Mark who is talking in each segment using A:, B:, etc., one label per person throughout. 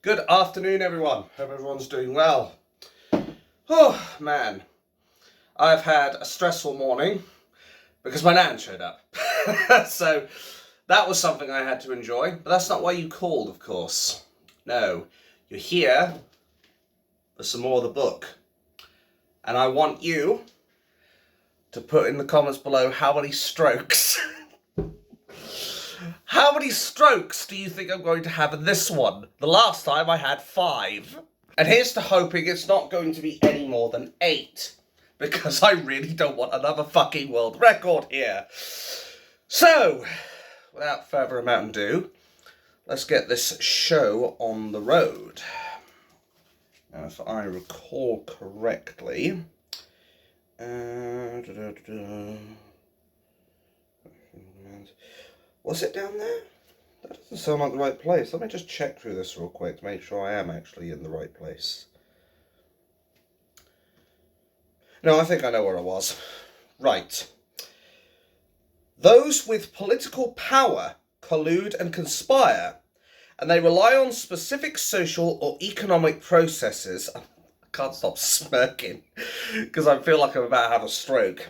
A: Good afternoon, everyone. Hope everyone's doing well. Oh, man. I've had a stressful morning because my nan showed up. So that was something I had to enjoy, but that's not why you called, of course. No, you're here for some more of the book. And I want you to put in the comments below how many strokes. How many strokes do you think I'm going to have in this one? The last time I had 5. And here's to hoping it's not going to be any more than 8. Because I really don't want another fucking world record here. So, without further ado, let's get this show on the road. Now, if I recall correctly... Was it down there? That doesn't sound like the right place. Let me just check through this real quick to make sure I am actually in the right place. No, I think I know where I was. Right. Those with political power collude and conspire, and they rely on specific social or economic processes. I can't stop smirking because I feel like I'm about to have a stroke.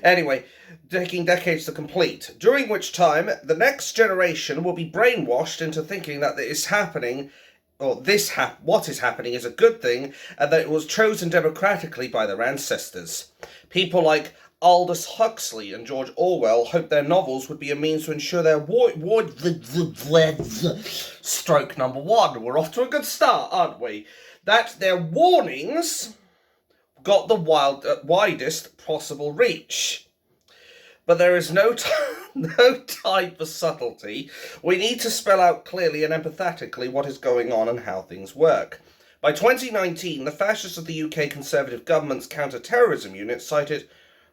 A: Anyway, taking decades to complete, during which time the next generation will be brainwashed into thinking that it is happening, or what is happening is a good thing, and that it was chosen democratically by their ancestors. People like Aldous Huxley and George Orwell hoped their novels would be a means to ensure their stroke number 1. We're off to a good start, aren't we? That their warnings got the widest possible reach. But there is no time for subtlety. We need to spell out clearly and empathetically what is going on and how things work. By 2019, the fascists of the UK Conservative government's counter-terrorism unit cited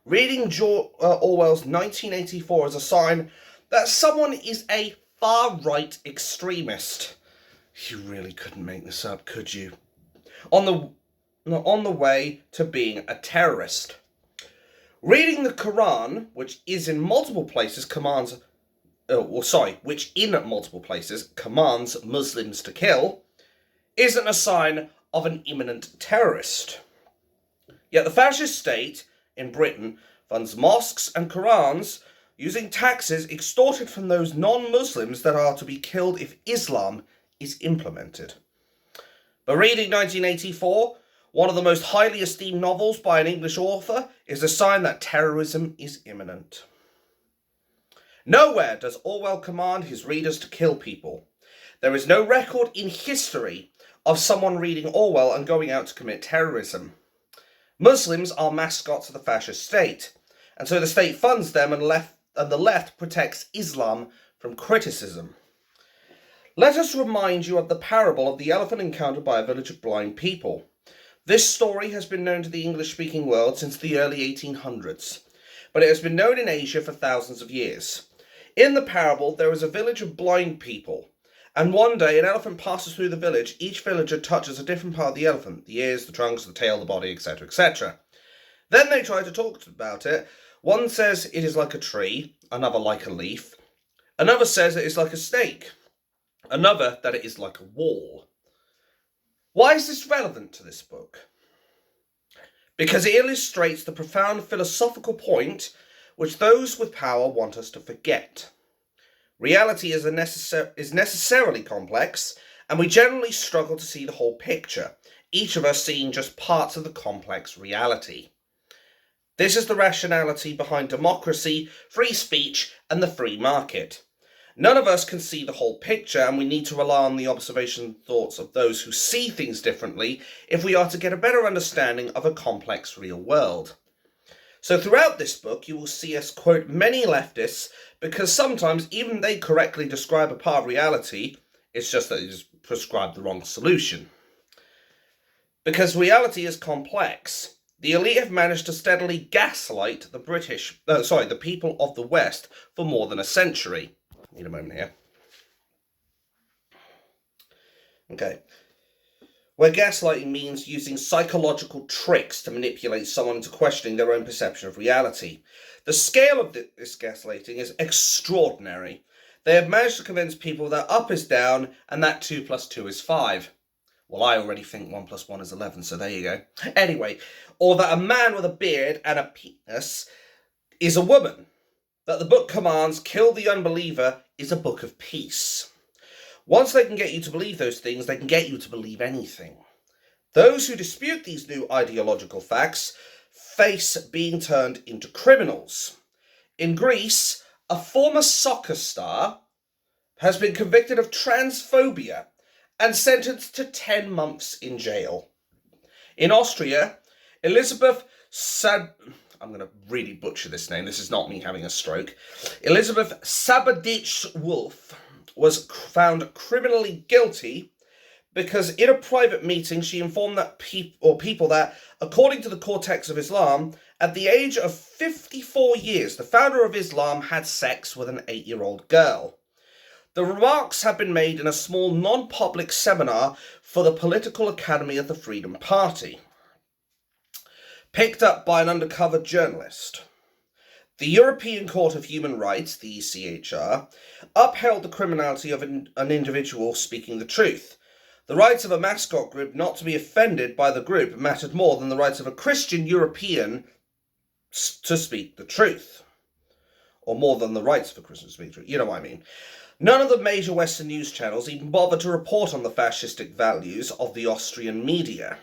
A: reading Orwell's 1984 as a sign that someone is a far-right extremist. You really couldn't make this up, could you? On the way to being a terrorist. Reading the Quran, which in multiple places commands Muslims to kill, isn't a sign of an imminent terrorist. Yet the fascist state in Britain funds mosques and Qurans using taxes extorted from those non-Muslims that are to be killed if Islam is implemented. But reading 1984, one of the most highly esteemed novels by an English author, is a sign that terrorism is imminent. Nowhere does Orwell command his readers to kill people. There is no record in history of someone reading Orwell and going out to commit terrorism. Muslims are mascots of the fascist state, and so the state funds them and the left protects Islam from criticism. Let us remind you of the parable of the elephant encountered by a village of blind people. This story has been known to the English-speaking world since the early 1800s, but it has been known in Asia for thousands of years. In the parable, there is a village of blind people, and one day an elephant passes through the village. Each villager touches a different part of the elephant, the ears, the trunks, the tail, the body, etc., etc. Then they try to talk about it. One says it is like a tree, another like a leaf, another says it is like a snake, another that it is like a wall. Why is this relevant to this book? Because it illustrates the profound philosophical point which those with power want us to forget. Reality is necessarily complex, and we generally struggle to see the whole picture, each of us seeing just parts of the complex reality. This is the rationality behind democracy, free speech, and the free market. None of us can see the whole picture, and we need to rely on the observation and thoughts of those who see things differently if we are to get a better understanding of a complex real world. So throughout this book, you will see us quote many leftists, because sometimes even they correctly describe a part of reality, it's just that they just prescribe the wrong solution. Because reality is complex. The elite have managed to steadily gaslight the people of the West for more than a century. Need a moment here. Okay. Where gaslighting means using psychological tricks to manipulate someone into questioning their own perception of reality. The scale of this gaslighting is extraordinary. They have managed to convince people that up is down and that 2 plus 2 is 5. Well, I already think 1 plus 1 is 11, so there you go. Anyway, or that a man with a beard and a penis is a woman. That the book commands, kill the unbeliever, is a book of peace. Once they can get you to believe those things, they can get you to believe anything. Those who dispute these new ideological facts face being turned into criminals. In Greece, a former soccer star has been convicted of transphobia and sentenced to 10 months in jail. In Austria, Elizabeth I'm going to really butcher this name, this is not me having a stroke. Elizabeth Sabadich-Wolf was found criminally guilty because in a private meeting she informed that people that, according to the Cortex of Islam, at the age of 54 years, the founder of Islam had sex with an 8-year-old girl. The remarks have been made in a small non-public seminar for the Political Academy of the Freedom Party, picked up by an undercover journalist. The European Court of Human Rights, the ECHR, upheld the criminality of an individual speaking the truth. The rights of a mascot group not to be offended by the group mattered more than the rights of a Christian European to speak the truth. Or more than the rights of a Christian to speak the truth. You know what I mean. None of the major Western news channels even bothered to report on the fascistic values of the Austrian media.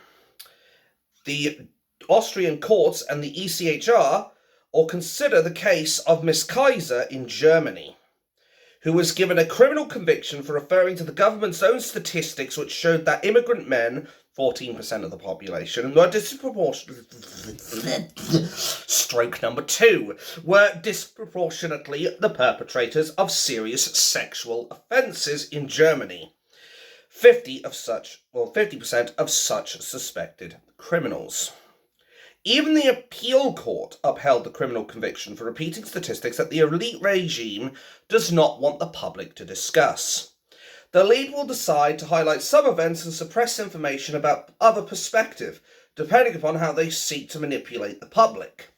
A: The Austrian courts and the ECHR or consider the case of Miss Kaiser in Germany, who was given a criminal conviction for referring to the government's own statistics which showed that immigrant men, 14% of the population, were stroke number 2, were disproportionately the perpetrators of serious sexual offences in Germany. 50% of such suspected criminals. Even the appeal court upheld the criminal conviction for repeating statistics that the elite regime does not want the public to discuss. The elite will decide to highlight some events and suppress information about other perspective, depending upon how they seek to manipulate the public.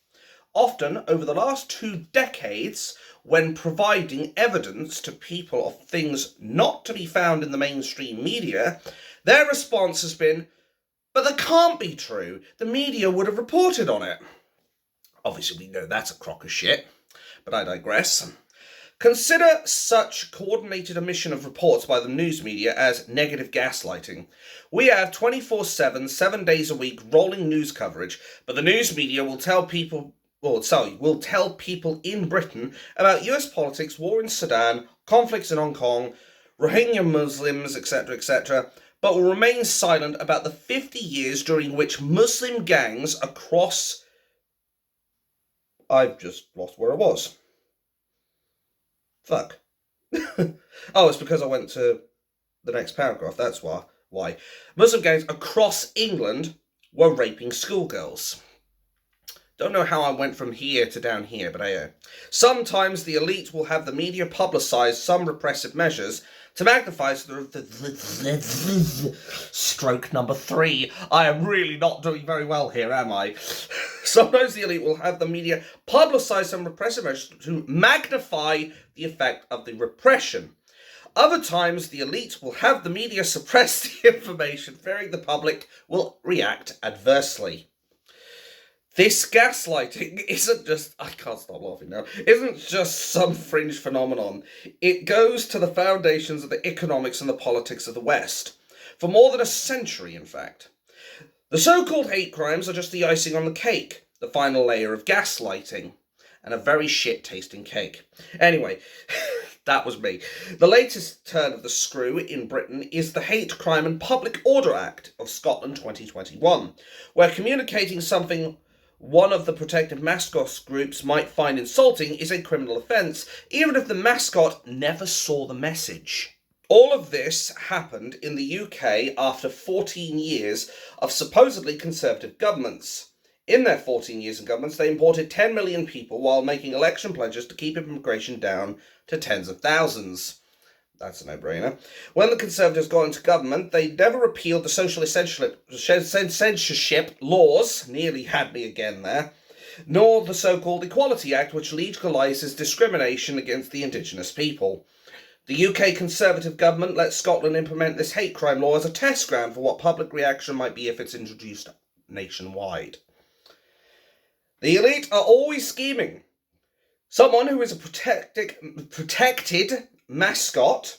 A: Often, over the last 2 decades, when providing evidence to people of things not to be found in the mainstream media, their response has been, "But that can't be true. The media would have reported on it." Obviously, we know that's a crock of shit, but I digress. Consider such coordinated omission of reports by the news media as negative gaslighting. We have 24/7, 7 days a week rolling news coverage, but the news media will tell people in Britain about US politics, war in Sudan, conflicts in Hong Kong, Rohingya Muslims, etc., etc., but will remain silent about the 50 years during which Muslim gangs across... I've just lost where I was. Fuck. Oh, it's because I went to the next paragraph, that's why. Muslim gangs across England were raping schoolgirls. Don't know how I went from here to down here, but sometimes the elite will have the media publicise some repressive measures to magnify stroke number 3. I am really not doing very well here, am I? Sometimes the elite will have the media publicise some repressive measures to magnify the effect of the repression. Other times, the elite will have the media suppress the information, fearing the public will react adversely. This gaslighting isn't just, I can't stop laughing now, isn't just some fringe phenomenon. It goes to the foundations of the economics and the politics of the West. For more than a century, in fact. The so-called hate crimes are just the icing on the cake, the final layer of gaslighting, and a very shit-tasting cake. Anyway, that was me. The latest turn of the screw in Britain is the Hate Crime and Public Order Act of Scotland 2021, where communicating something one of the protected mascot groups might find insulting is a criminal offence, even if the mascot never saw the message. All of this happened in the UK after 14 years of supposedly conservative governments. In their 14 years in governments, they imported 10 million people while making election pledges to keep immigration down to tens of thousands. That's a no-brainer. When the Conservatives got into government, they never repealed the social censorship laws, nearly had me again there, nor the so-called Equality Act, which legalises discrimination against the indigenous people. The UK Conservative government let Scotland implement this hate crime law as a test ground for what public reaction might be if it's introduced nationwide. The elite are always scheming. Someone who is a protected mascot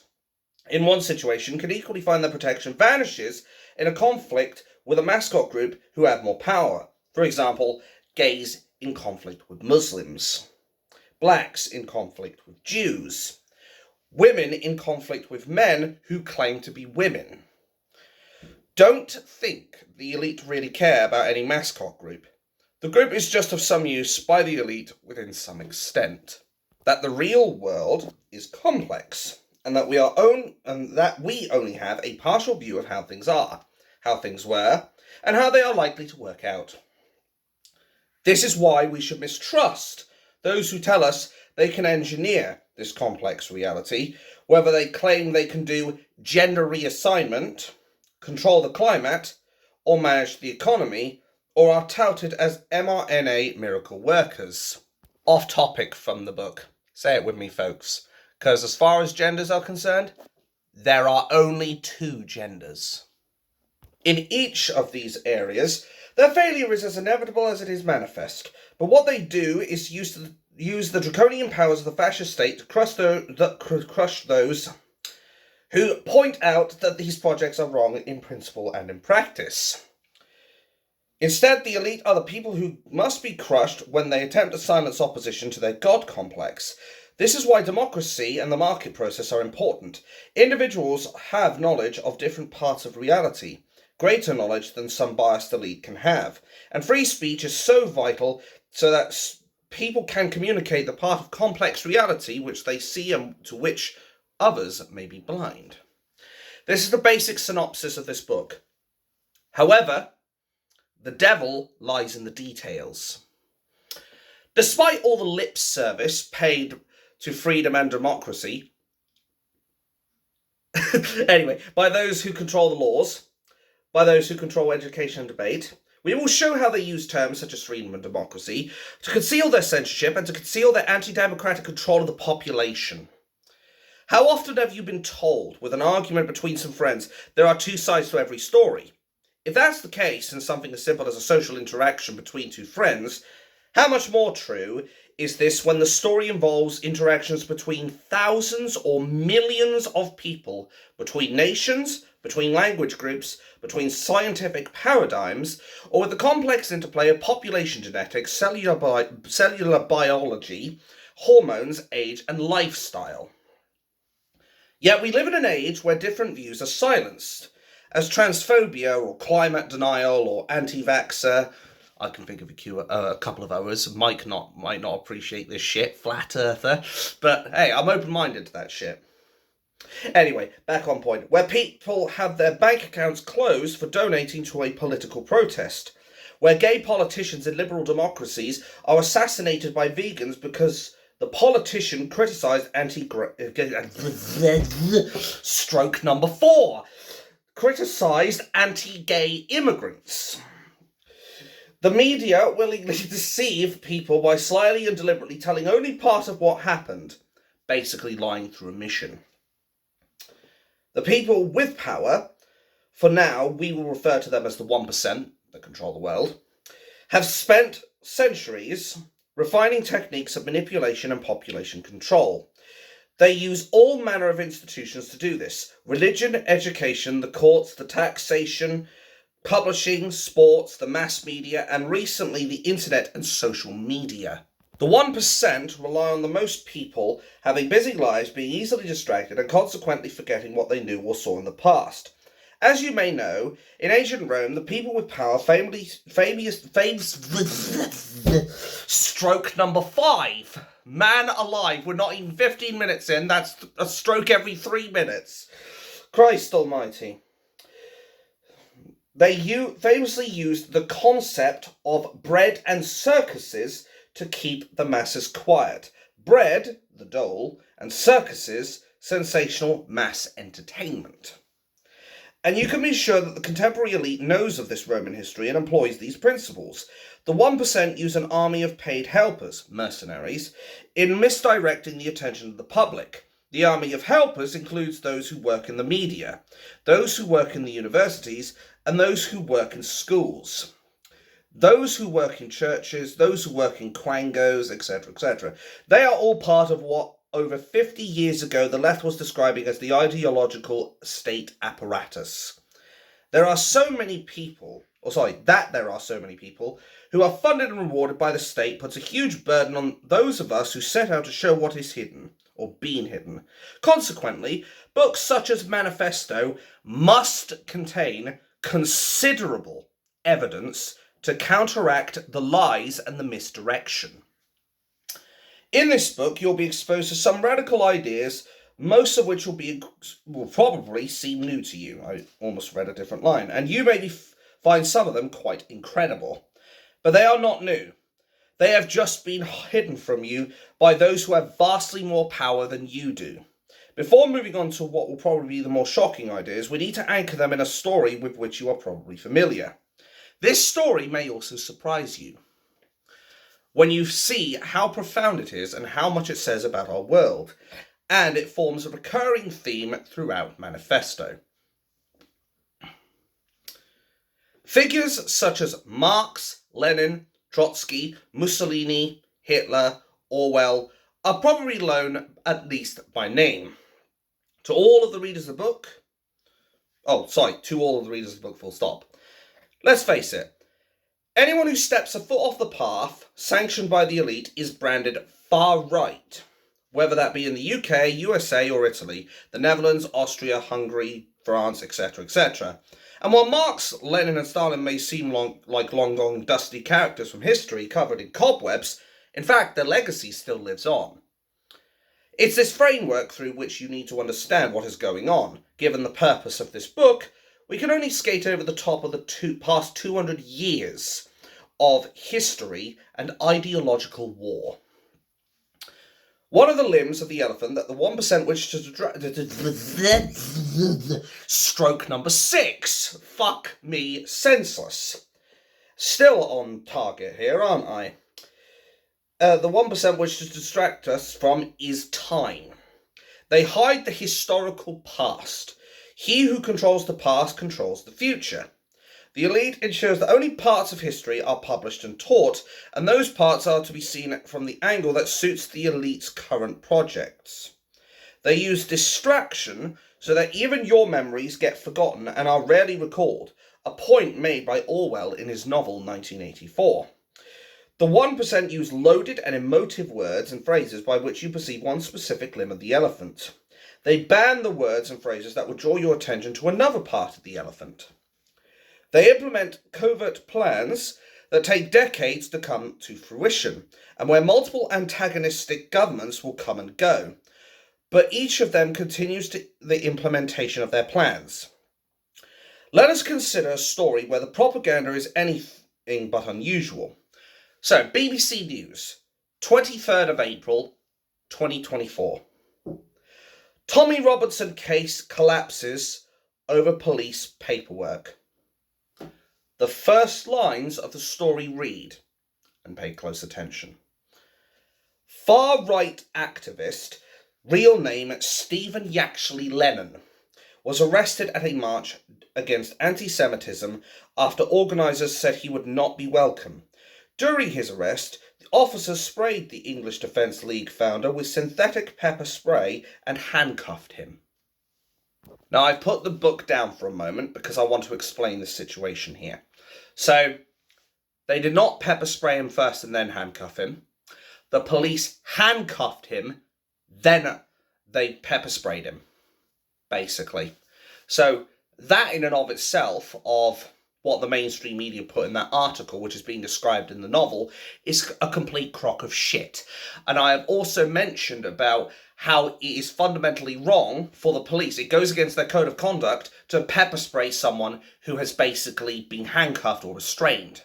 A: in one situation can equally find their protection vanishes in a conflict with a mascot group who have more power. For example, gays in conflict with Muslims, blacks in conflict with Jews, women in conflict with men who claim to be women. Don't think the elite really care about any mascot group. The group is just of some use by the elite within some extent. That the real world is complex, and that we only have a partial view of how things are, how things were, and how they are likely to work out. This is why we should mistrust those who tell us they can engineer this complex reality, whether they claim they can do gender reassignment, control the climate, or manage the economy, or are touted as mRNA miracle workers. Off topic from the book. Say it with me, folks. Because as far as genders are concerned, there are only 2 genders. In each of these areas, their failure is as inevitable as it is manifest. But what they do is use the draconian powers of the fascist state to crush those who point out that these projects are wrong in principle and in practice. Instead, the elite are the people who must be crushed when they attempt to silence opposition to their God complex. This is why democracy and the market process are important. Individuals have knowledge of different parts of reality, greater knowledge than some biased elite can have. And free speech is so vital so that people can communicate the part of complex reality which they see and to which others may be blind. This is the basic synopsis of this book. However, the devil lies in the details. Despite all the lip service paid to freedom and democracy, by those who control the laws, by those who control education and debate, we will show how they use terms such as freedom and democracy to conceal their censorship and to conceal their anti-democratic control of the population. How often have you been told, with an argument between some friends, there are 2 sides to every story? If that's the case in something as simple as a social interaction between 2 friends, how much more true is this when the story involves interactions between thousands or millions of people, between nations, between language groups, between scientific paradigms, or with the complex interplay of population genetics, cellular biology, hormones, age, and lifestyle? Yet we live in an age where different views are silenced, as transphobia or climate denial or anti-vaxxer. I can think of a couple of others. Mike might not appreciate this shit, flat earther, but hey, I'm open-minded to that shit. Anyway, back on point, where people have their bank accounts closed for donating to a political protest, where gay politicians in liberal democracies are assassinated by vegans because the politician criticised stroke number 4. Criticised anti-gay immigrants. The media willingly deceive people by slyly and deliberately telling only part of what happened, basically lying through omission. The people with power, for now we will refer to them as the 1% that control the world, have spent centuries refining techniques of manipulation and population control. They use all manner of institutions to do this. Religion, education, the courts, the taxation, publishing, sports, the mass media, and recently the internet and social media. The 1% rely on the most people having busy lives, being easily distracted, and consequently forgetting what they knew or saw in the past. As you may know, in ancient Rome, the people with power stroke number 5. Man alive, we're not even 15 minutes in, that's a stroke every 3 minutes. Christ almighty. They famously used the concept of bread and circuses to keep the masses quiet. Bread, the dole, and circuses, sensational mass entertainment. And you can be sure that the contemporary elite knows of this Roman history and employs these principles. The 1% use an army of paid helpers, mercenaries, in misdirecting the attention of the public. The army of helpers includes those who work in the media, those who work in the universities, and those who work in schools. Those who work in churches, those who work in quangos, etc., etc. They are all part of what over 50 years ago the left was describing as the ideological state apparatus. There are so many people who are funded and rewarded by the state puts a huge burden on those of us who set out to show what is hidden, or been hidden. Consequently, books such as Manifesto must contain considerable evidence to counteract the lies and the misdirection. In this book, you'll be exposed to some radical ideas, most of which will probably seem new to you. I almost read a different line. And you may find some of them quite incredible. But they are not new. They have just been hidden from you by those who have vastly more power than you do. Before moving on to what will probably be the more shocking ideas, we need to anchor them in a story with which you are probably familiar. This story may also surprise you when you see how profound it is and how much it says about our world, and it forms a recurring theme throughout Manifesto. Figures such as Marx, Lenin, Trotsky, Mussolini, Hitler, Orwell are probably known at least by name. To all of the readers of the book, full stop. Let's face it, anyone who steps a foot off the path sanctioned by the elite is branded far right, whether that be in the UK, USA or Italy, the Netherlands, Austria, Hungary, France, etc., etc. And while Marx, Lenin and Stalin may seem like long-gone dusty characters from history covered in cobwebs, in fact their legacy still lives on. It's this framework through which you need to understand what is going on. Given the purpose of this book, we can only skate over the top of the past 200 years of history and ideological war. One of the limbs of the elephant that the 1% wish to stroke number 6. Fuck me senseless. Still on target here, aren't I? The 1% wish to distract us from is time. They hide the historical past. He who controls the past controls the future. The elite ensures that only parts of history are published and taught, and those parts are to be seen from the angle that suits the elite's current projects. They use distraction so that even your memories get forgotten and are rarely recalled, a point made by Orwell in his novel 1984. The 1% use loaded and emotive words and phrases by which you perceive one specific limb of the elephant. They ban the words and phrases that would draw your attention to another part of the elephant. They implement covert plans that take decades to come to fruition, and where multiple antagonistic governments will come and go, but each of them continues the implementation of their plans. Let us consider a story where the propaganda is anything but unusual. So, BBC News, 23rd of April, 2024. Tommy Robertson case collapses over police paperwork. The first lines of the story read, and pay close attention. Far-right activist, real name Stephen Yaxley Lennon, was arrested at a march against anti-Semitism after organisers said he would not be welcome. During his arrest, the officers sprayed the English Defence League founder with synthetic pepper spray and handcuffed him. Now, I put the book down for a moment because I want to explain the situation here. So, they did not pepper spray him first and then handcuff him. The police handcuffed him, then they pepper sprayed him, basically. So, that in and of itself, of what the mainstream media put in that article, which is being described in the novel, is a complete crock of shit. And I have also mentioned about how it is fundamentally wrong for the police. It goes against their code of conduct to pepper spray someone who has basically been handcuffed or restrained.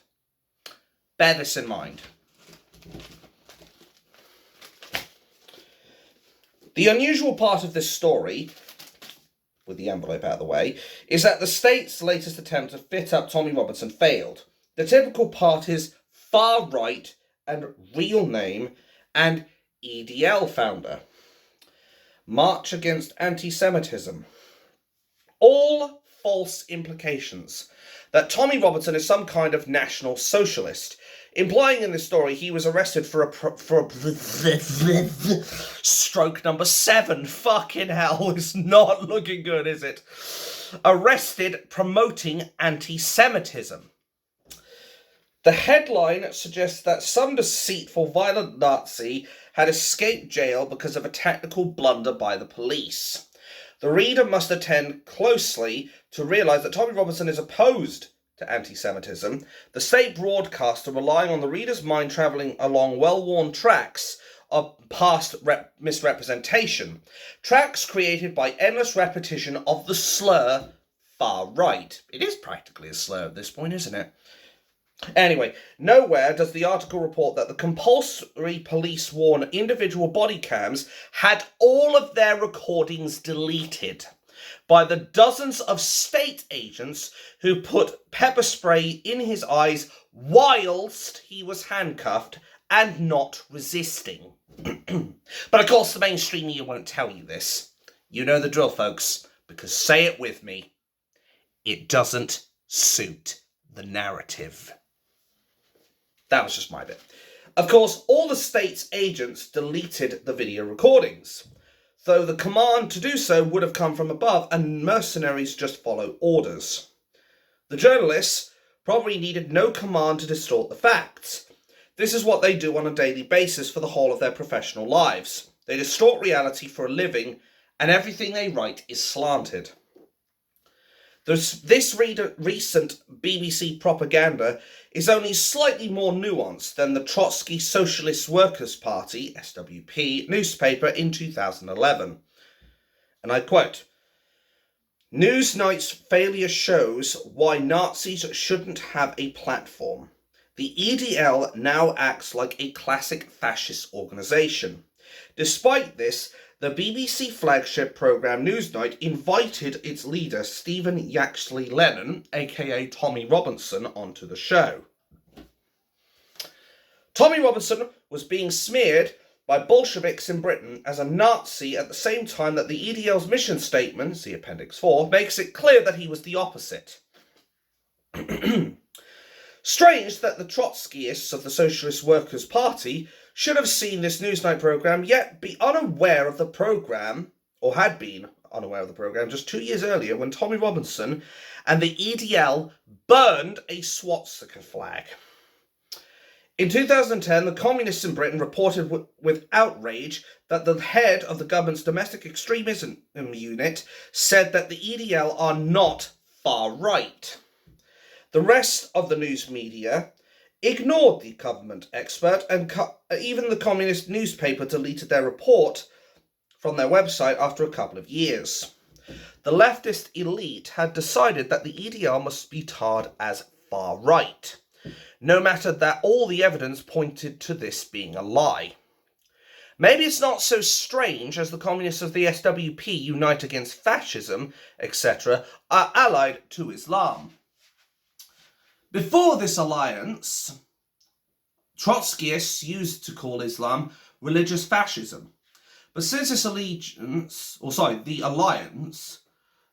A: Bear this in mind. The unusual part of this story, with the envelope out of the way, is that the state's latest attempt to fit up Tommy Robertson failed. The typical part is far right and real name and EDL founder. March Against Anti-Semitism. All false implications that Tommy Robinson is some kind of national socialist, implying in this story he was arrested for stroke number 7. Fucking hell, it's not looking good, is it? Arrested promoting anti-Semitism. The headline suggests that some deceitful, violent Nazi had escaped jail because of a technical blunder by the police. The reader must attend closely to realise that Tommy Robinson is opposed to anti-Semitism, the state broadcaster relying on the reader's mind travelling along well-worn tracks of past misrepresentation, tracks created by endless repetition of the slur far right. It is practically a slur at this point, isn't it? Anyway, nowhere does the article report that the compulsory police-worn individual body cams had all of their recordings deleted by the dozens of state agents who put pepper spray in his eyes whilst he was handcuffed and not resisting. But of course the mainstream media won't tell you this. You know the drill, folks, because say it with me, it doesn't suit the narrative. That was just my bit. Of course, all the state's agents deleted the video recordings, though the command to do so would have come from above and mercenaries just follow orders. The journalists probably needed no command to distort the facts. This is what they do on a daily basis for the whole of their professional lives. They distort reality for a living, and everything they write is slanted. This recent BBC propaganda is only slightly more nuanced than the Trotsky Socialist Workers' Party, SWP, newspaper in 2011. And I quote, "Newsnight's failure shows why Nazis shouldn't have a platform. The EDL now acts like a classic fascist organisation. Despite this, the BBC flagship programme Newsnight invited its leader Stephen Yaxley Lennon, aka Tommy Robinson, onto the show. Tommy Robinson was being smeared by Bolsheviks in Britain as a Nazi at the same time that the EDL's mission statement, see Appendix 4, makes it clear that he was the opposite. Strange that the Trotskyists of the Socialist Workers' Party should have seen this Newsnight programme yet be unaware of the programme, or had been unaware of the programme just 2 years earlier when Tommy Robinson and the EDL burned a swastika flag. In 2010, the communists in Britain reported with outrage that the head of the government's domestic extremism unit said that the EDL are not far right. The rest of the news media ignored the government expert, and even the communist newspaper deleted their report from their website after a couple of years. The leftist elite had decided that the EDL must be tarred as far right, no matter that all the evidence pointed to this being a lie. Maybe it's not so strange as the communists of the SWP unite against fascism, etc., are allied to Islam. Before this alliance, Trotskyists used to call Islam religious fascism. But since this alliance,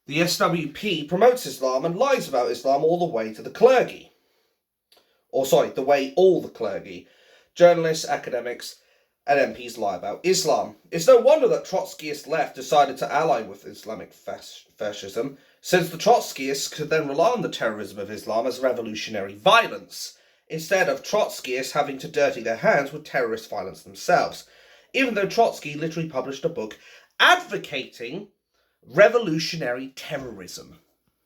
A: the SWP promotes Islam and lies about Islam all the way to the clergy. The way all the clergy, journalists, academics, and MPs lie about Islam. It's no wonder that Trotskyist left decided to ally with Islamic fascism, since the Trotskyists could then rely on the terrorism of Islam as revolutionary violence, instead of Trotskyists having to dirty their hands with terrorist violence themselves, even though Trotsky literally published a book advocating revolutionary terrorism.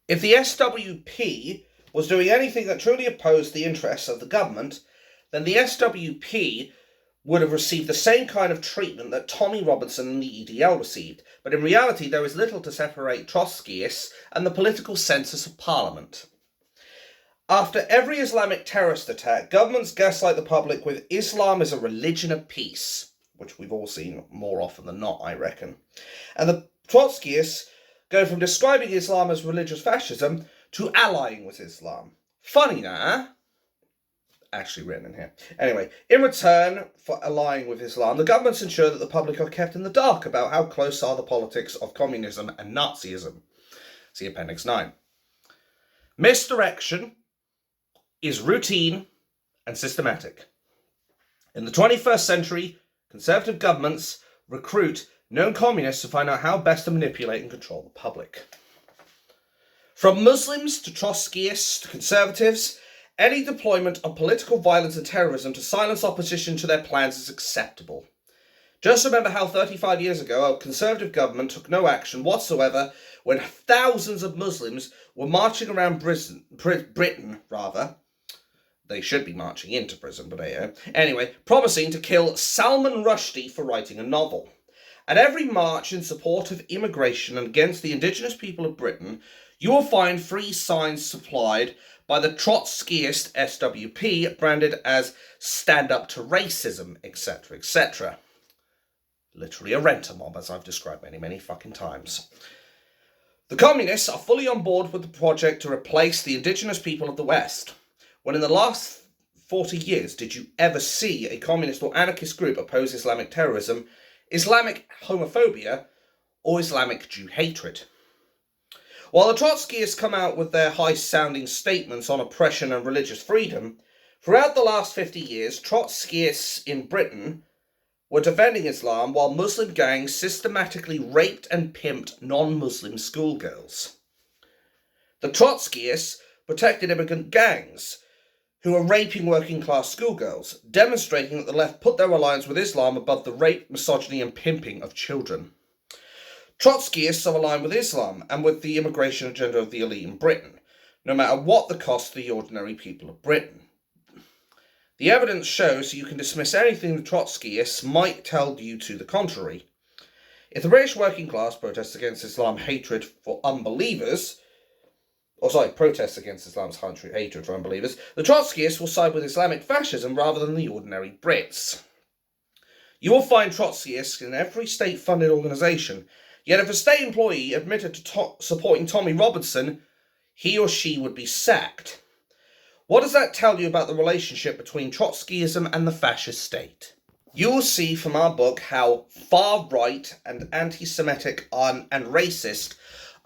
A: If the SWP was doing anything that truly opposed the interests of the government, then the SWP would have received the same kind of treatment that Tommy Robinson and the EDL received, but in reality there is little to separate Trotskyists and the political census of Parliament. After every Islamic terrorist attack, governments gaslight the public with Islam is a religion of peace, which we've all seen more often than not, I reckon. And the Trotskyists go from describing Islam as religious fascism to allying with Islam. Funny, nah? actually written in here. Anyway, in return for allying with Islam, the governments ensure that the public are kept in the dark about how close are the politics of communism and Nazism. See Appendix 9. Misdirection is routine and systematic. In the 21st century, conservative governments recruit known communists to find out how best to manipulate and control the public. From Muslims to Trotskyists to conservatives, any deployment of political violence and terrorism to silence opposition to their plans is acceptable. Just remember how 35 years ago a conservative government took no action whatsoever when thousands of Muslims were marching around Britain. They should be marching into prison, but anyway, promising to kill Salman Rushdie for writing a novel. At every march in support of immigration and against the indigenous people of Britain, you will find free signs supplied by the Trotskyist SWP, branded as Stand Up to Racism, etc., etc. Literally a renter mob, as I've described many, many fucking times. The communists are fully on board with the project to replace the indigenous people of the West. When in the last 40 years did you ever see a communist or anarchist group oppose Islamic terrorism, Islamic homophobia, or Islamic Jew hatred? While the Trotskyists come out with their high-sounding statements on oppression and religious freedom, throughout the last 50 years, Trotskyists in Britain were defending Islam while Muslim gangs systematically raped and pimped non-Muslim schoolgirls. The Trotskyists protected immigrant gangs who were raping working-class schoolgirls, demonstrating that the left put their alliance with Islam above the rape, misogyny and pimping of children. Trotskyists are aligned with Islam and with the immigration agenda of the elite in Britain, no matter what the cost to the ordinary people of Britain. The evidence shows you can dismiss anything the Trotskyists might tell you to the contrary. If the British working class protests against Islam hatred for unbelievers, protests against Islam's hatred for unbelievers, the Trotskyists will side with Islamic fascism rather than the ordinary Brits. You will find Trotskyists in every state-funded organisation, yet if a state employee admitted to supporting Tommy Robinson, he or she would be sacked. What does that tell you about the relationship between Trotskyism and the fascist state? You will see from our book how far-right and anti-Semitic and racist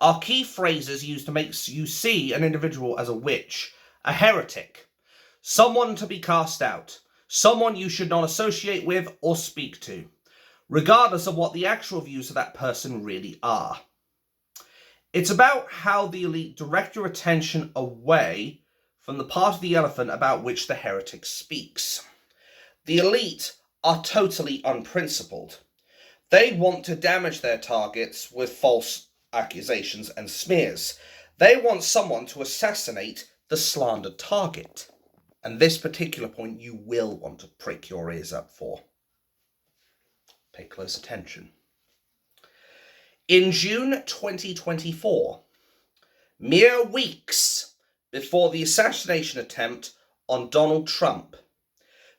A: are key phrases used to make you see an individual as a witch, a heretic, someone to be cast out, someone you should not associate with or speak to, regardless of what the actual views of that person really are. It's about how the elite direct your attention away from the part of the elephant about which the heretic speaks. The elite are totally unprincipled. They want to damage their targets with false accusations and smears. They want someone to assassinate the slandered target. And this particular point you will want to prick your ears up for. Pay close attention. In June 2024, mere weeks before the assassination attempt on Donald Trump,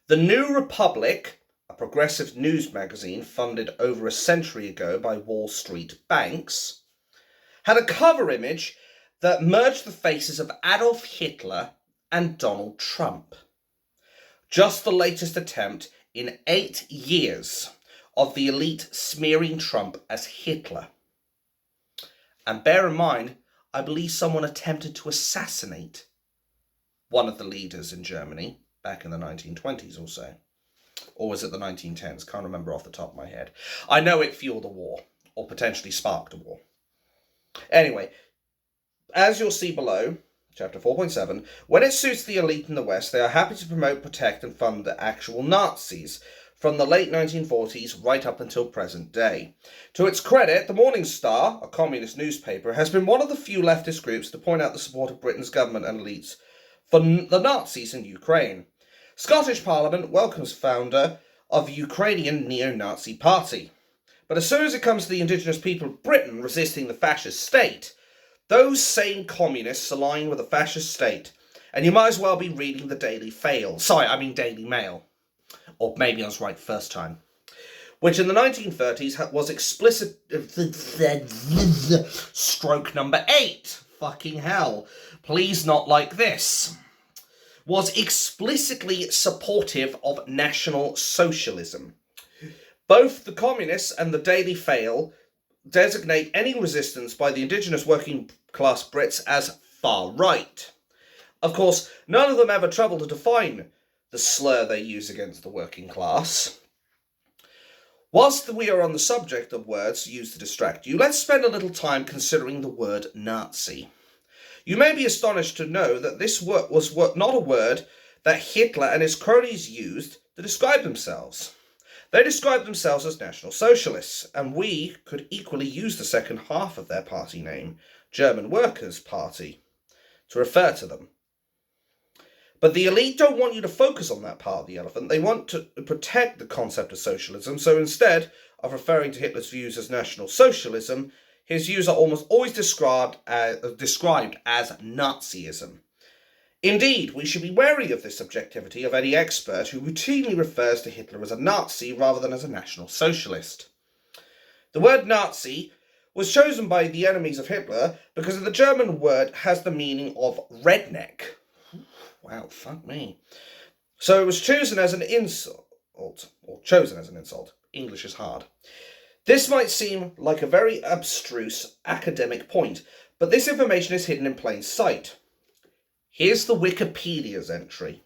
A: the New Republic, a progressive news magazine funded over a century ago by Wall Street banks, had a cover image that merged the faces of Adolf Hitler and Donald Trump. Just the latest attempt in 8 years of the elite smearing Trump as Hitler. And bear in mind, I believe someone attempted to assassinate one of the leaders in Germany back in the 1920s or so. Or was it the 1910s? Can't remember off the top of my head. I know it fueled a war, or potentially sparked a war. Anyway, as you'll see below, chapter 4.7, when it suits the elite in the West, they are happy to promote, protect and fund the actual Nazis from the late 1940s right up until present day. To its credit, the Morning Star, a communist newspaper, has been one of the few leftist groups to point out the support of Britain's government and elites for the Nazis in Ukraine. Scottish Parliament welcomes founder of Ukrainian neo-Nazi party. But as soon as it comes to the indigenous people of Britain resisting the fascist state, those same communists align with the fascist state, and you might as well be reading the Daily Daily Mail. Or maybe I was right first time. Which in the 1930s was explicit... Stroke number 8. Fucking hell. Please not like this. was explicitly supportive of National Socialism. Both the Communists and the Daily Fail designate any resistance by the indigenous working class Brits as far right. Of course, none of them ever trouble to define the slur they use against the working class. Whilst we are on the subject of words used to distract you, let's spend a little time considering the word Nazi. You may be astonished to know that this word was not a word that Hitler and his cronies used to describe themselves. They described themselves as National Socialists, and we could equally use the second half of their party name, German Workers' Party, to refer to them. But the elite don't want you to focus on that part of the elephant. They want to protect the concept of socialism, so instead of referring to Hitler's views as National Socialism, his views are almost always described as Nazism. Indeed, we should be wary of this subjectivity of any expert who routinely refers to Hitler as a Nazi rather than as a National Socialist. The word Nazi was chosen by the enemies of Hitler because the German word has the meaning of redneck. Wow, fuck me. So it was chosen as an insult, or chosen as an insult. English is hard. This might seem like a very abstruse academic point, but this information is hidden in plain sight. Here's the Wikipedia's entry,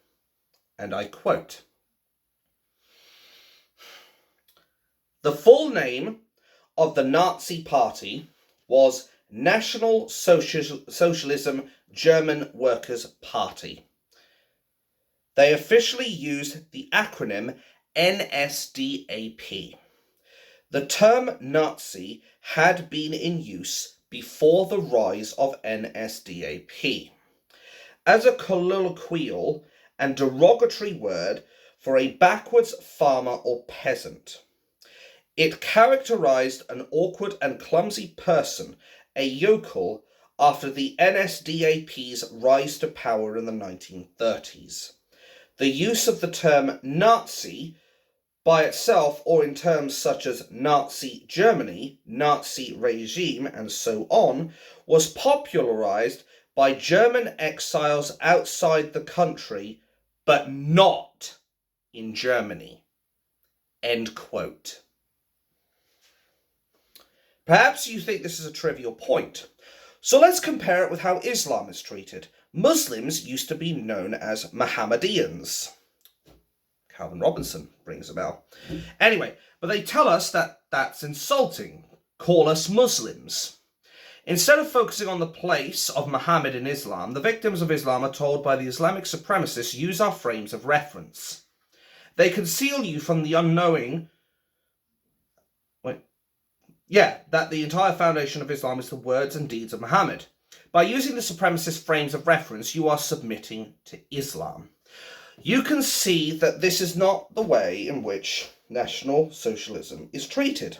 A: and I quote, "The full name of the Nazi Party was National Socialism German Workers' Party. They officially used the acronym NSDAP. The term Nazi had been in use before the rise of NSDAP as a colloquial and derogatory word for a backwards farmer or peasant. It characterized an awkward and clumsy person, a yokel, after the NSDAP's rise to power in the 1930s. The use of the term Nazi by itself or in terms such as Nazi Germany, Nazi regime, and so on, was popularized by German exiles outside the country, but not in Germany." End quote. Perhaps you think this is a trivial point, so let's compare it with how Islam is treated. Muslims used to be known as Mohammedans. Calvin Robinson rings a bell. Anyway, but they tell us that that's insulting. Call us Muslims. Instead of focusing on the place of Muhammad in Islam, the victims of Islam are told by the Islamic supremacists use our frames of reference. They conceal you from the unknowing that the entire foundation of Islam is the words and deeds of Muhammad. By using the supremacist frames of reference, you are submitting to Islam. You can see that this is not the way in which National Socialism is treated.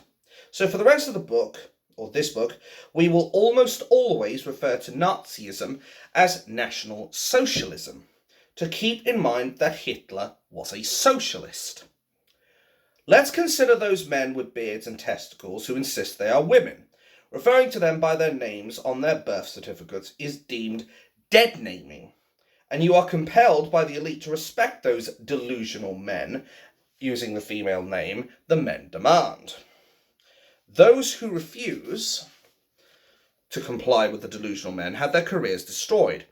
A: So for the rest of the book, or this book, we will almost always refer to Nazism as National Socialism, to keep in mind that Hitler was a socialist. Let's consider those men with beards and testicles who insist they are women. Referring to them by their names on their birth certificates is deemed dead naming, and you are compelled by the elite to respect those delusional men, using the female name the men demand. Those who refuse to comply with the delusional men have their careers destroyed.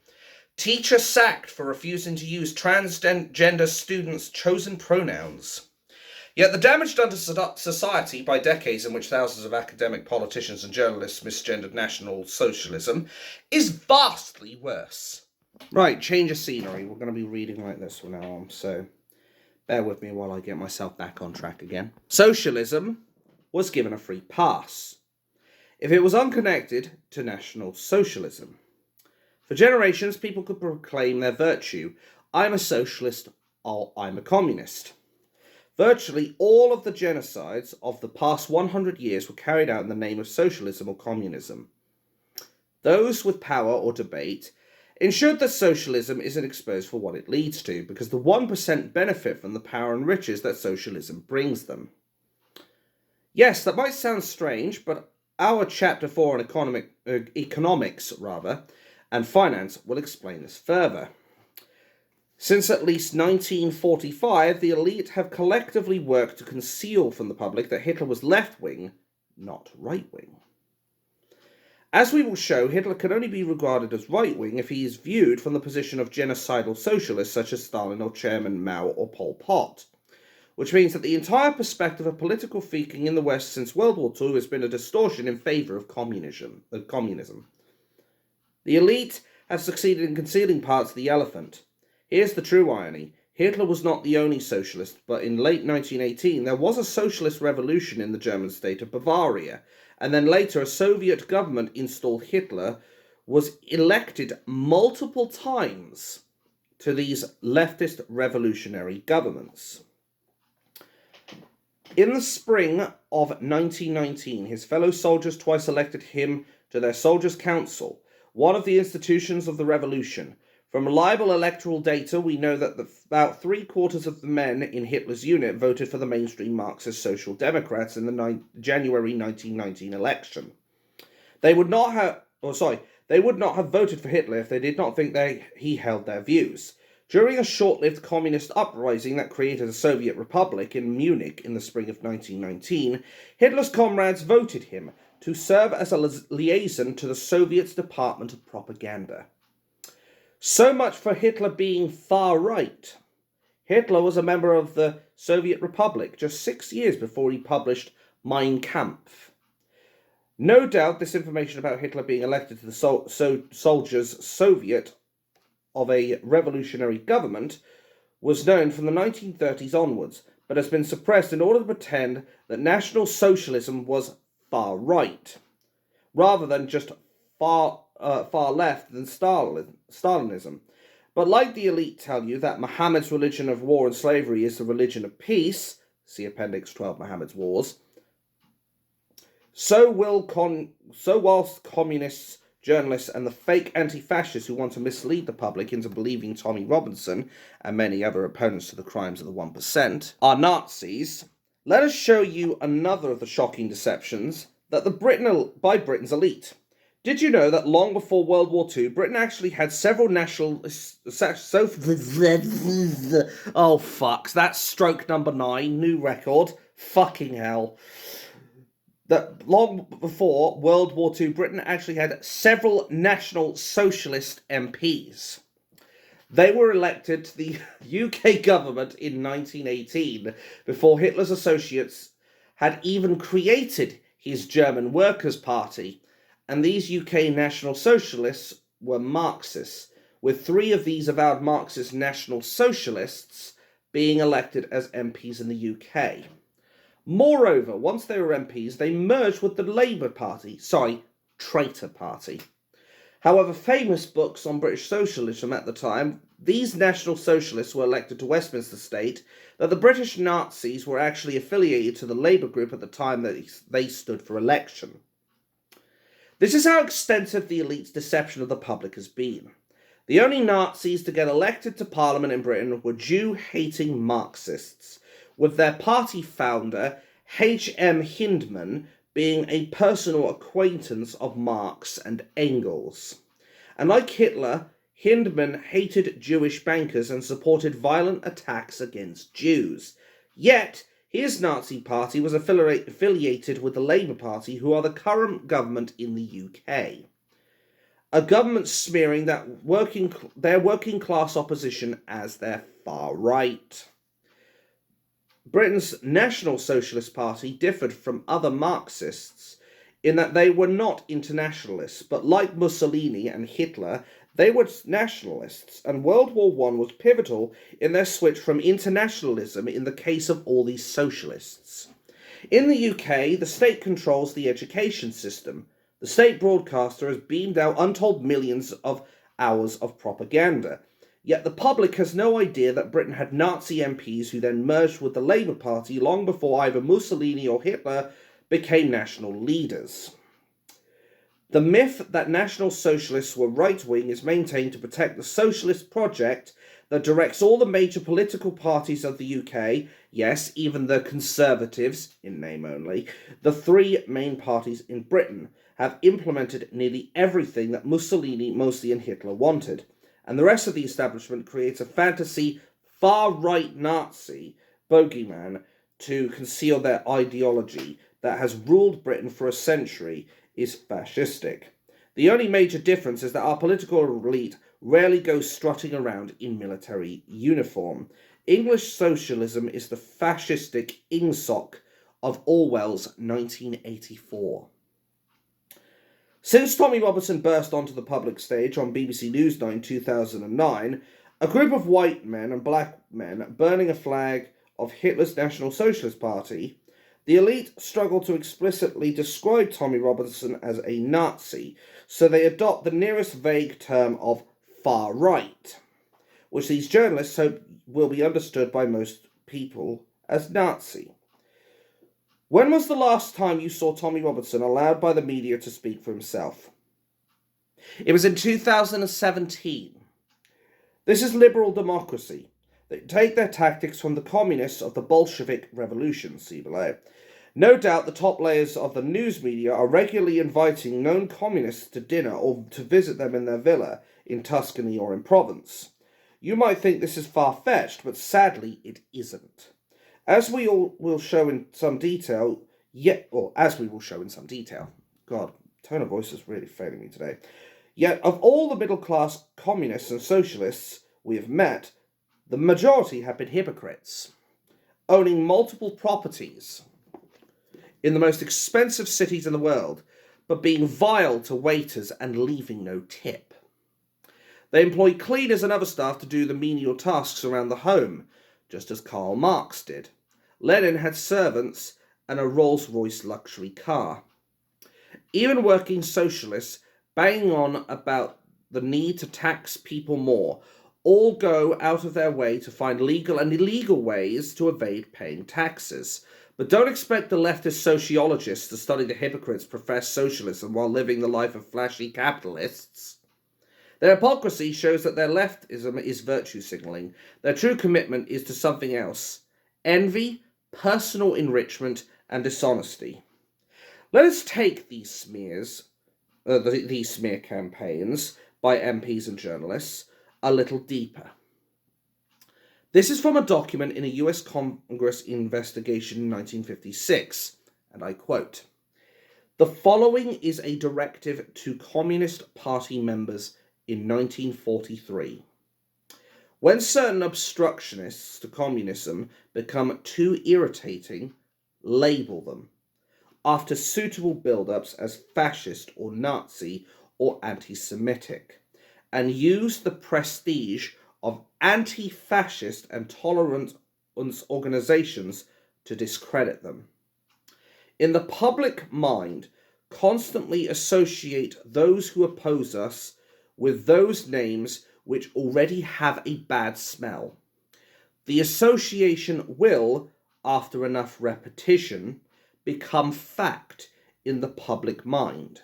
A: Teacher sacked for refusing to use transgender students' chosen pronouns. Yet the damage done to society by decades in which thousands of academic, politicians and journalists misgendered National Socialism is vastly worse. Right, change of scenery. We're going to be reading like this from now on, so bear with me while I get myself back on track again. Socialism was given a free pass if it was unconnected to National Socialism. For generations, people could proclaim their virtue. I'm a socialist, or I'm a communist. Virtually all of the genocides of the past 100 years were carried out in the name of socialism or communism. Those with power or debate ensured that socialism isn't exposed for what it leads to, because the 1% benefit from the power and riches that socialism brings them. Yes, that might sound strange, but our chapter 4 on economics and finance will explain this further. Since at least 1945, the elite have collectively worked to conceal from the public that Hitler was left-wing, not right-wing. As we will show, Hitler can only be regarded as right-wing if he is viewed from the position of genocidal socialists such as Stalin or Chairman Mao or Pol Pot, which means that the entire perspective of political thinking in the West since World War II has been a distortion in favour of communism. The elite have succeeded in concealing parts of the elephant. Here's the true irony. Hitler was not the only socialist, but in late 1918 there was a socialist revolution in the German state of Bavaria, and then later a Soviet government installed Hitler, was elected multiple times to these leftist revolutionary governments. In the spring of 1919, his fellow soldiers twice elected him to their Soldiers' Council, one of the institutions of the revolution. From reliable electoral data, we know that about 3/4 of the men in Hitler's unit voted for the mainstream Marxist Social Democrats in the January 1919 election. They would not have voted for Hitler if they did not think he held their views. During a short-lived communist uprising that created a Soviet Republic in Munich in the spring of 1919, Hitler's comrades voted him to serve as a liaison to the Soviet's Department of Propaganda. So much for Hitler being far-right. Hitler was a member of the Soviet Republic just 6 years before he published Mein Kampf. No doubt this information about Hitler being elected to the Soldiers' Soviet of a revolutionary government was known from the 1930s onwards, but has been suppressed in order to pretend that National Socialism was far-right, rather than just far left than Stalinism. But like the elite tell you that Muhammad's religion of war and slavery is the religion of peace, see Appendix 12, Muhammad's Wars, so whilst communists, journalists, and the fake anti-fascists who want to mislead the public into believing Tommy Robinson and many other opponents to the crimes of the 1% are Nazis, let us show you another of the shocking deceptions that by Britain's elite. Did you know that long before World War II, Britain actually had several oh fucks, that's stroke number 9, new record, fucking hell. That long before World War II, Britain actually had several National Socialist MPs. They were elected to the UK government in 1918, before Hitler's associates had even created his German Workers' Party, and these UK National Socialists were Marxists, with 3 of these avowed Marxist National Socialists being elected as MPs in the UK. Moreover, once they were MPs, they merged with the Labour Party, Traitor Party. However, famous books on British socialism at the time, these National Socialists were elected to Westminster state that the British Nazis were actually affiliated to the Labour group at the time that they stood for election. This is how extensive the elite's deception of the public has been. The only Nazis to get elected to Parliament in Britain were Jew-hating Marxists, with their party founder, H.M. Hindman, being a personal acquaintance of Marx and Engels. And like Hitler, Hindman hated Jewish bankers and supported violent attacks against Jews. Yet, his Nazi party was affiliated with the Labour Party, who are the current government in the UK. A government smearing their working class opposition as their far right. Britain's National Socialist Party differed from other Marxists in that they were not internationalists, but like Mussolini and Hitler, they were nationalists, and World War I was pivotal in their switch from internationalism in the case of all these socialists. In the UK, the state controls the education system. The state broadcaster has beamed out untold millions of hours of propaganda. Yet the public has no idea that Britain had Nazi MPs who then merged with the Labour Party long before either Mussolini or Hitler became national leaders. The myth that National Socialists were right-wing is maintained to protect the socialist project that directs all the major political parties of the UK, yes, even the Conservatives, in name only, the 3 main parties in Britain, have implemented nearly everything that Mussolini, Mossi and Hitler wanted. and the rest of the establishment creates a fantasy far-right Nazi bogeyman to conceal their ideology that has ruled Britain for a century is fascistic. The only major difference is that our political elite rarely goes strutting around in military uniform. English socialism is the fascistic ingsoc of Orwell's 1984. Since Tommy Robinson burst onto the public stage on BBC Newsnight in 2009, a group of white men and black men burning a flag of Hitler's National Socialist Party, the elite struggle to explicitly describe Tommy Robinson as a Nazi, so they adopt the nearest vague term of far right, which these journalists hope will be understood by most people as Nazi. When was the last time you saw Tommy Robinson allowed by the media to speak for himself? It was in 2017. This is liberal democracy. They take their tactics from the communists of the Bolshevik Revolution, see below. No doubt the top layers of the news media are regularly inviting known communists to dinner or to visit them in their villa in Tuscany or in Provence. You might think this is far-fetched, but sadly it isn't. As we will show in some detail, God, tone of voice is really failing me today. Yet, of all the middle-class communists and socialists we have met, the majority have been hypocrites, owning multiple properties in the most expensive cities in the world, but being vile to waiters and leaving no tip. They employ cleaners and other staff to do the menial tasks around the home, just as Karl Marx did. Lenin had servants and a Rolls-Royce luxury car. Even working socialists banging on about the need to tax people more all go out of their way to find legal and illegal ways to evade paying taxes. But don't expect the leftist sociologists to study the hypocrites profess socialism while living the life of flashy capitalists. Their hypocrisy shows that their leftism is virtue signalling. Their true commitment is to something else: envy, personal enrichment, and dishonesty. Let us take these smear campaigns by MPs and journalists a little deeper. This is from a document in a US Congress investigation in 1956, and I quote, "The following is a directive to Communist Party members in 1943. When certain obstructionists to communism become too irritating, label them, after suitable build-ups, as fascist or Nazi or anti-Semitic, and use the prestige of anti-fascist and tolerant organizations to discredit them. In the public mind, constantly associate those who oppose us with those names which already have a bad smell. The association will, after enough repetition, become fact in the public mind.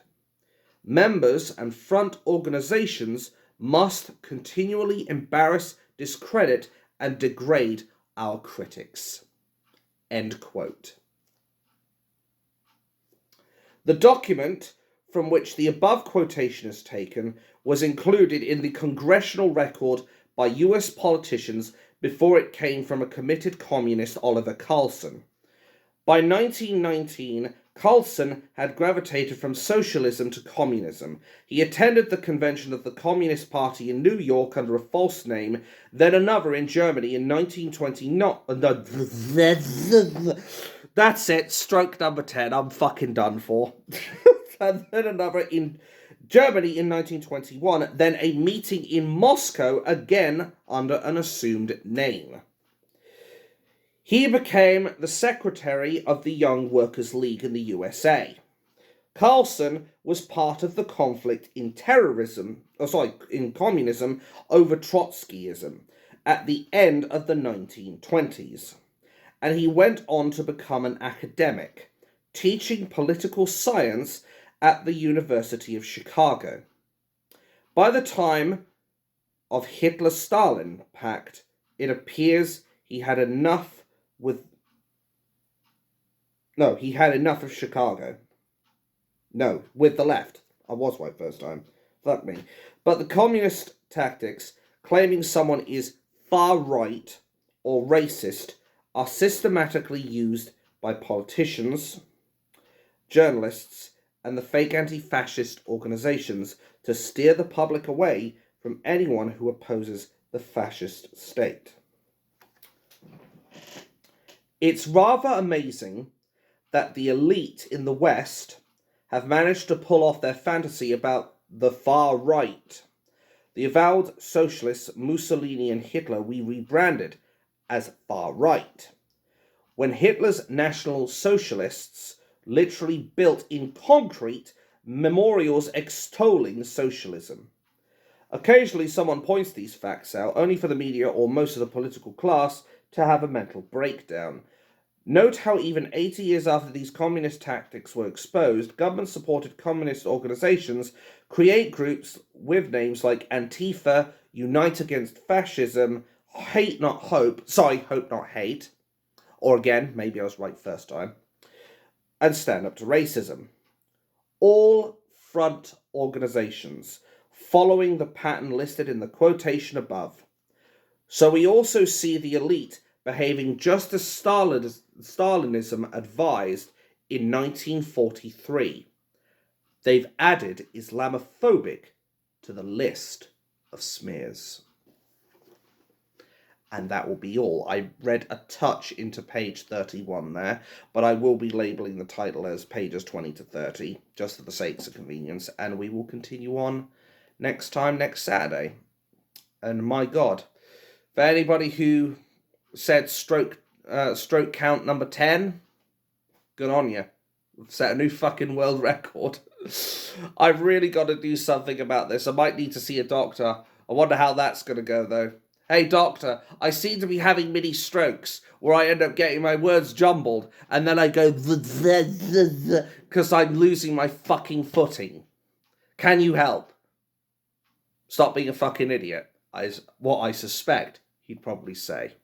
A: Members and front organizations must continually embarrass, discredit, and degrade our critics." End quote. The document from which the above quotation is taken was included in the congressional record by US politicians before it came from a committed communist, Oliver Carlson. By 1919, Carlson had gravitated from socialism to communism. He attended the convention of the Communist Party in New York under a false name, then another in Germany in 1920. That's it, stroke number 10, I'm fucking done for. And then another in Germany in 1921, then a meeting in Moscow, again under an assumed name. He became the secretary of the Young Workers' League in the USA. Carlson was part of the conflict in communism over Trotskyism at the end of the 1920s. And he went on to become an academic, teaching political science at the University of Chicago. By the time of Hitler-Stalin Pact, it appears he had enough of Chicago. No, with the left. I was right first time. Fuck me. But the communist tactics, claiming someone is far right or racist, are systematically used by politicians, journalists, and the fake anti-fascist organizations to steer the public away from anyone who opposes the fascist state. It's rather amazing that the elite in the West have managed to pull off their fantasy about the far right. The avowed socialists Mussolini and Hitler we rebranded as far right, when Hitler's National Socialists literally built in concrete memorials extolling socialism. Occasionally someone points these facts out, only for the media or most of the political class to have a mental breakdown. Note how even 80 years after these communist tactics were exposed, government-supported communist organizations create groups with names like Antifa, Unite Against Fascism, Hate Not Hope, Hope Not Hate, or again, maybe I was right first time, and Stand Up to Racism. All front organizations following the pattern listed in the quotation above. So we also see the elite behaving just as Stalinism advised in 1943. They've added Islamophobic to the list of smears. And that will be all. I read a touch into page 31 there, but I will be labelling the title as pages 20 to 30, just for the sakes of convenience, and we will continue on next Saturday. And my God, for anybody who said stroke count number 10, good on you. We've set a new fucking world record. I've really got to do something about this. I might need to see a doctor. I wonder how that's going to go, though. Hey, doctor, I seem to be having mini strokes where I end up getting my words jumbled and then I go because I'm losing my fucking footing. Can you help? Stop being a fucking idiot, is what I suspect he'd probably say.